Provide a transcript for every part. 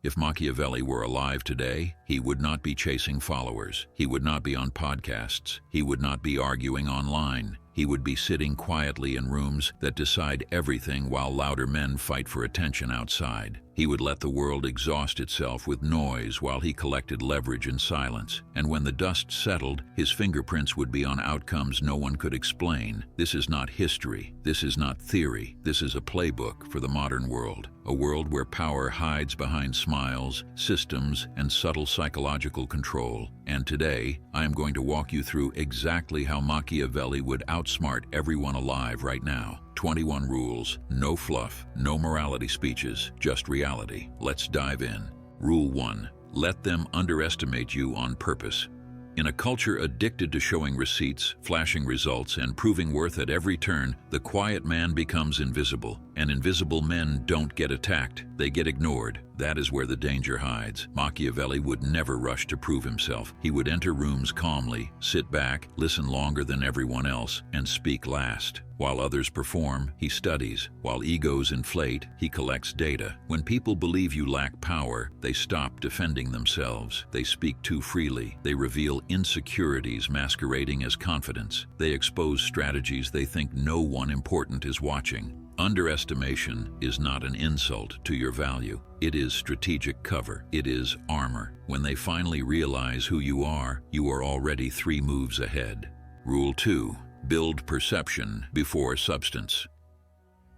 If Machiavelli were alive today, he would not be chasing followers. He would not be on podcasts. He would not be arguing online. He would be sitting quietly in rooms that decide everything while louder men fight for attention outside. He would let the world exhaust itself with noise while he collected leverage in silence. And when the dust settled, his fingerprints would be on outcomes no one could explain. This is not history. This is not theory. This is a playbook for the modern world. A world where power hides behind smiles, systems, and subtle psychological control. And today, I am going to walk you through exactly how Machiavelli would outsmart everyone alive right now. 21 rules, no fluff, no morality speeches, just reality. Let's dive in. Rule 1. Let them underestimate you on purpose. In a culture addicted to showing receipts, flashing results, and proving worth at every turn, the quiet man becomes invisible. And invisible men don't get attacked, they get ignored. That is where the danger hides. Machiavelli would never rush to prove himself. He would enter rooms calmly, sit back, listen longer than everyone else, and speak last. While others perform, he studies. While egos inflate, he collects data. When people believe you lack power, they stop defending themselves. They speak too freely. They reveal insecurities masquerading as confidence. They expose strategies they think no one important is watching. Underestimation is not an insult to your value. It is strategic cover. It is armor. When they finally realize who you are already 3 moves ahead. Rule 2. Build perception before substance.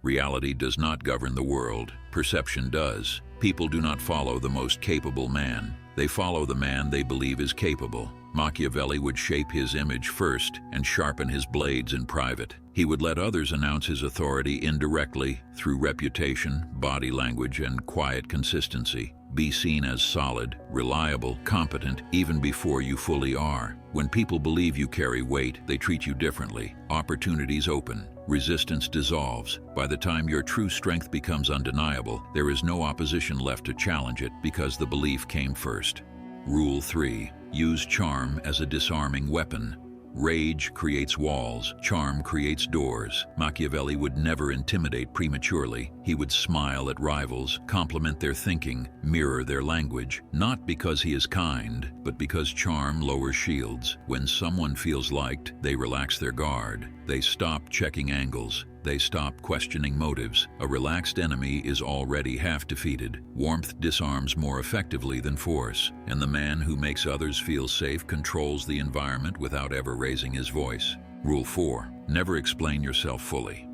Reality does not govern the world. Perception does. People do not follow the most capable man. They follow the man they believe is capable. Machiavelli would shape his image first and sharpen his blades in private. He would let others announce his authority indirectly through reputation, body language, and quiet consistency. Be seen as solid, reliable, competent, even before you fully are. When people believe you carry weight, they treat you differently. Opportunities open. Resistance dissolves. By the time your true strength becomes undeniable, there is no opposition left to challenge it because the belief came first. Rule 3. Use charm as a disarming weapon. Rage creates walls, charm creates doors. Machiavelli would never intimidate prematurely. He would smile at rivals, compliment their thinking, mirror their language, not because he is kind, but because charm lowers shields. When someone feels liked, they relax their guard. They stop checking angles. They stop questioning motives. A relaxed enemy is already half defeated. Warmth disarms more effectively than force, and the man who makes others feel safe controls the environment without ever raising his voice. Rule 4. Never explain yourself fully.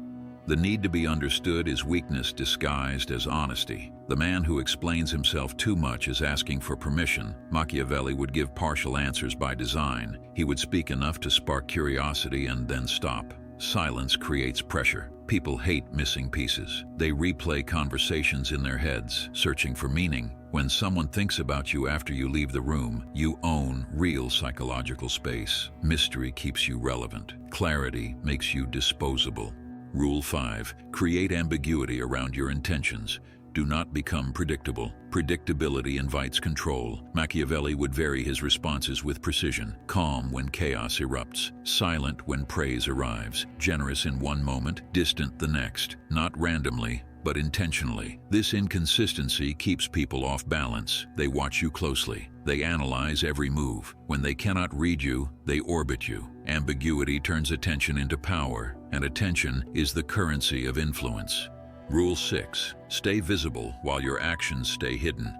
The need to be understood is weakness disguised as honesty. The man who explains himself too much is asking for permission. Machiavelli would give partial answers by design. He would speak enough to spark curiosity and then stop. Silence creates pressure. People hate missing pieces. They replay conversations in their heads, searching for meaning. When someone thinks about you after you leave the room, you own real psychological space. Mystery keeps you relevant. Clarity makes you disposable. Rule 5. Create ambiguity around your intentions. Do not become predictable. Predictability invites control. Machiavelli would vary his responses with precision. Calm when chaos erupts. Silent when praise arrives. Generous in one moment, distant the next. Not randomly, but intentionally. This inconsistency keeps people off balance. They watch you closely. They analyze every move. When they cannot read you, they orbit you. Ambiguity turns attention into power, and attention is the currency of influence. Rule 6. Stay visible while your actions stay hidden.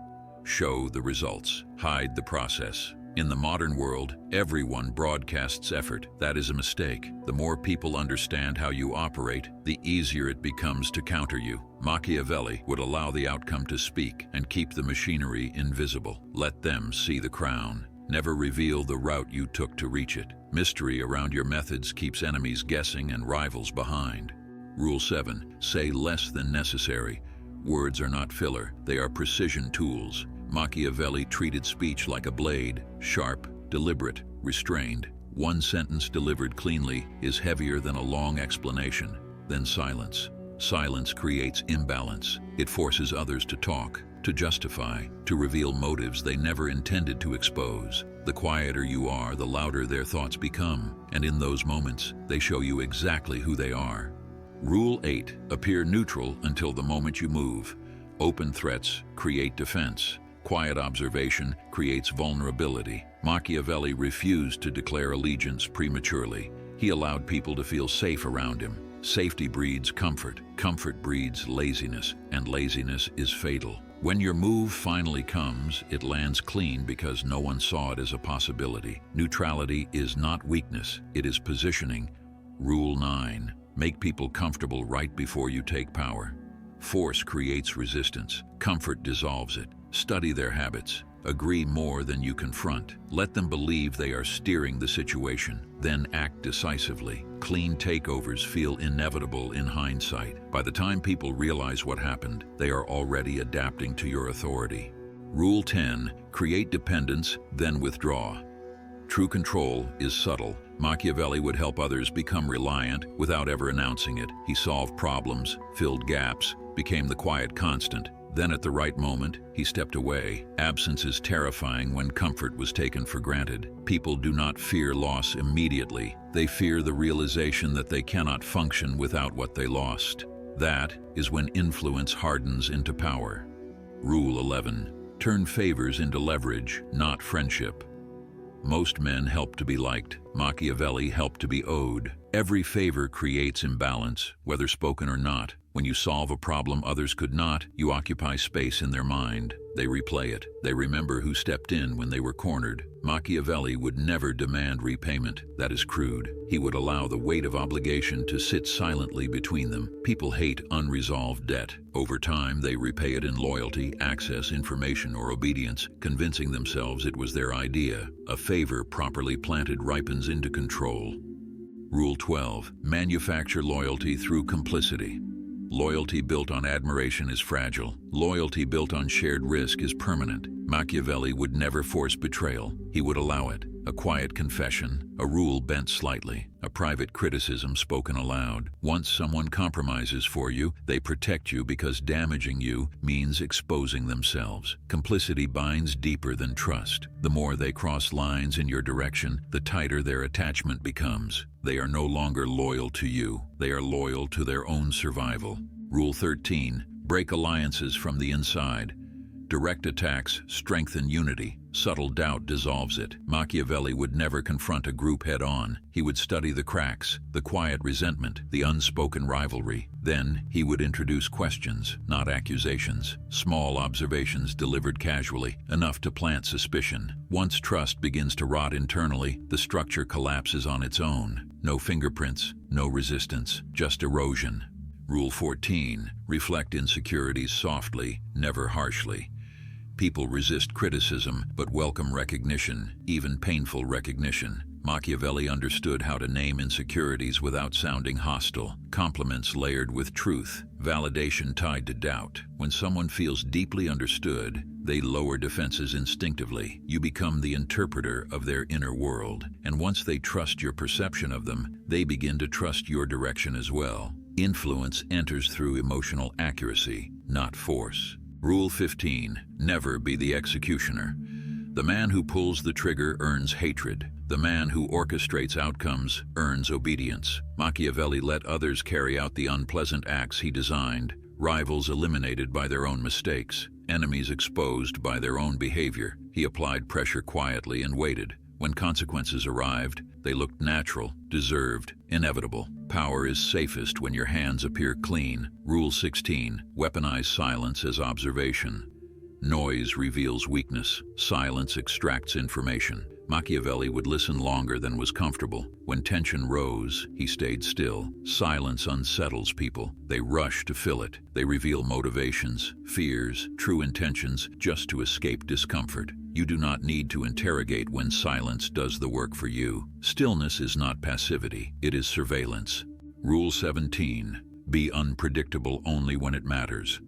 Show the results. Hide the process. In the modern world, everyone broadcasts effort. That is a mistake. The more people understand how you operate, the easier it becomes to counter you. Machiavelli would allow the outcome to speak and keep the machinery invisible. Let them see the crown. Never reveal the route you took to reach it. Mystery around your methods keeps enemies guessing and rivals behind. Rule 7. Say less than necessary. Words are not filler, they are precision tools. Machiavelli treated speech like a blade, sharp, deliberate, restrained. One sentence delivered cleanly is heavier than a long explanation. Then silence. Silence creates imbalance. It forces others to talk, to justify, to reveal motives they never intended to expose. The quieter you are, the louder their thoughts become, and in those moments, they show you exactly who they are. Rule 8. Appear neutral until the moment you move. Open threats create defense. Quiet observation creates vulnerability. Machiavelli refused to declare allegiance prematurely. He allowed people to feel safe around him. Safety breeds comfort. Comfort breeds laziness, and laziness is fatal. When your move finally comes, it lands clean because no one saw it as a possibility. Neutrality is not weakness, it is positioning. Rule 9. Make people comfortable right before you take power. Force creates resistance. Comfort dissolves it. Study their habits. Agree more than you confront. Let them believe they are steering the situation. Then act decisively. Clean takeovers feel inevitable in hindsight. By the time people realize what happened, they are already adapting to your authority. Rule 10. Create dependence, then withdraw. True control is subtle. Machiavelli would help others become reliant without ever announcing it. He solved problems, filled gaps, became the quiet constant. Then at the right moment, he stepped away. Absence is terrifying when comfort was taken for granted. People do not fear loss immediately. They fear the realization that they cannot function without what they lost. That is when influence hardens into power. Rule 11. Turn favors into leverage, not friendship. Most men help to be liked. Machiavelli helped to be owed. Every favor creates imbalance, whether spoken or not. When you solve a problem others could not, you occupy space in their mind. They replay it. They remember who stepped in when they were cornered. Machiavelli would never demand repayment. That is crude. He would allow the weight of obligation to sit silently between them. People hate unresolved debt. Over time, they repay it in loyalty, access, information, or obedience, convincing themselves it was their idea. A favor properly planted ripens into control. Rule 12. Manufacture loyalty through complicity. Loyalty built on admiration is fragile. Loyalty built on shared risk is permanent. Machiavelli would never force betrayal. He would allow it. A quiet confession, a rule bent slightly, a private criticism spoken aloud. Once someone compromises for you, they protect you because damaging you means exposing themselves. Complicity binds deeper than trust. The more they cross lines in your direction, the tighter their attachment becomes. They are no longer loyal to you. They are loyal to their own survival. Rule 13. Break alliances from the inside. Direct attacks strengthen unity. Subtle doubt dissolves it. Machiavelli would never confront a group head-on. He would study the cracks, the quiet resentment, the unspoken rivalry. Then he would introduce questions, not accusations. Small observations delivered casually, enough to plant suspicion. Once trust begins to rot internally, the structure collapses on its own. No fingerprints, no resistance, just erosion. Rule 14. Reflect insecurities softly, never harshly. People resist criticism, but welcome recognition, even painful recognition. Machiavelli understood how to name insecurities without sounding hostile. Compliments layered with truth, validation tied to doubt. When someone feels deeply understood, they lower defenses instinctively. You become the interpreter of their inner world. And once they trust your perception of them, they begin to trust your direction as well. Influence enters through emotional accuracy, not force. Rule 15. Never be the executioner. The man who pulls the trigger earns hatred. The man who orchestrates outcomes earns obedience. Machiavelli let others carry out the unpleasant acts he designed, rivals eliminated by their own mistakes, enemies exposed by their own behavior. He applied pressure quietly and waited. When consequences arrived, they looked natural, deserved, inevitable. Power is safest when your hands appear clean. Rule 16. Weaponize silence as observation. Noise reveals weakness. Silence extracts information. Machiavelli would listen longer than was comfortable. When tension rose, he stayed still. Silence unsettles people. They rush to fill it. They reveal motivations, fears, true intentions, just to escape discomfort. You do not need to interrogate when silence does the work for you. Stillness is not passivity, it is surveillance. Rule 17. Be unpredictable only when it matters.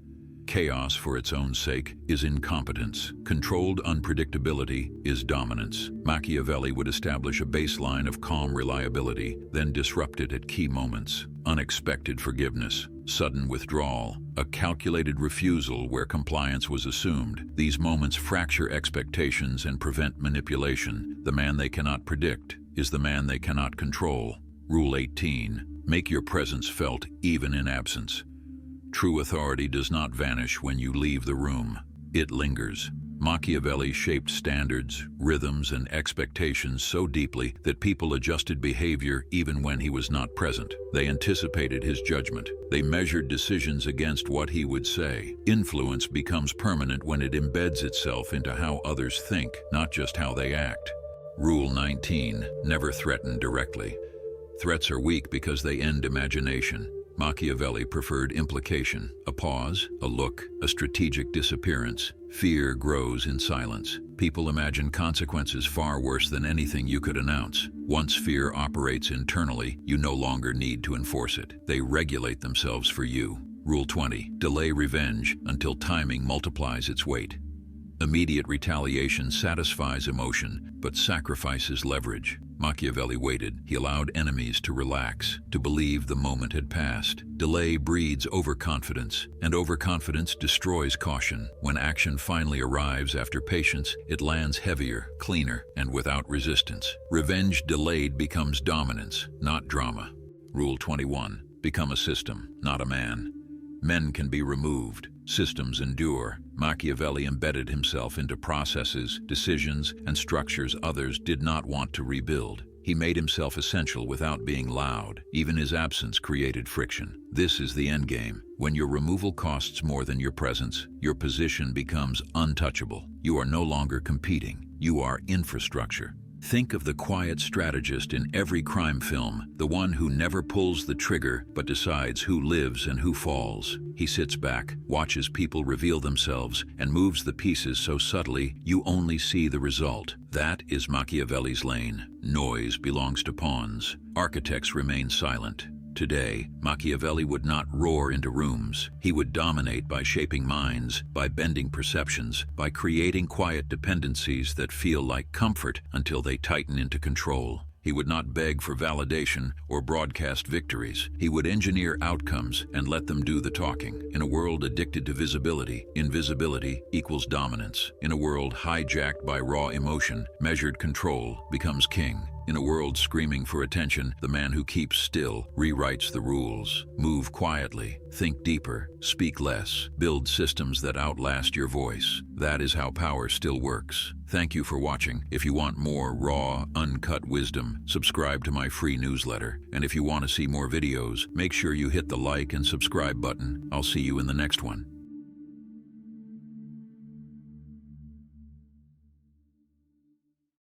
Chaos for its own sake is incompetence. Controlled unpredictability is dominance. Machiavelli would establish a baseline of calm reliability, then disrupt it at key moments. Unexpected forgiveness, sudden withdrawal, a calculated refusal where compliance was assumed. These moments fracture expectations and prevent manipulation. The man they cannot predict is the man they cannot control. Rule 18. Make your presence felt even in absence. True authority does not vanish when you leave the room. It lingers. Machiavelli shaped standards, rhythms, and expectations so deeply that people adjusted behavior even when he was not present. They anticipated his judgment. They measured decisions against what he would say. Influence becomes permanent when it embeds itself into how others think, not just how they act. Rule 19. Never threaten directly. Threats are weak because they end imagination. Machiavelli preferred implication, a pause, a look, a strategic disappearance. Fear grows in silence. People imagine consequences far worse than anything you could announce. Once fear operates internally, you no longer need to enforce it. They regulate themselves for you. Rule 20. Delay revenge until timing multiplies its weight. Immediate retaliation satisfies emotion, but sacrifices leverage. Machiavelli waited. He allowed enemies to relax, to believe the moment had passed. Delay breeds overconfidence, and overconfidence destroys caution. When action finally arrives after patience, it lands heavier, cleaner, and without resistance. Revenge delayed becomes dominance, not drama. Rule 21. Become a system, not a man. Men can be removed. Systems endure. Machiavelli embedded himself into processes, decisions, and structures others did not want to rebuild. He made himself essential without being loud. Even his absence created friction. This is the endgame. When your removal costs more than your presence, your position becomes untouchable. You are no longer competing. You are infrastructure. Think of the quiet strategist in every crime film, the one who never pulls the trigger but decides who lives and who falls. He sits back, watches people reveal themselves, and moves the pieces so subtly you only see the result. That is Machiavelli's lane. Noise belongs to pawns. Architects remain silent. Today, Machiavelli would not roar into rooms. He would dominate by shaping minds, by bending perceptions, by creating quiet dependencies that feel like comfort until they tighten into control. He would not beg for validation or broadcast victories. He would engineer outcomes and let them do the talking. In a world addicted to visibility, invisibility equals dominance. In a world hijacked by raw emotion, measured control becomes king. In a world screaming for attention, the man who keeps still rewrites the rules. Move quietly, think deeper, speak less, build systems that outlast your voice. That is how power still works. Thank you for watching. If you want more raw, uncut wisdom, subscribe to my free newsletter. And if you want to see more videos, make sure you hit the like and subscribe button. I'll see you in the next one.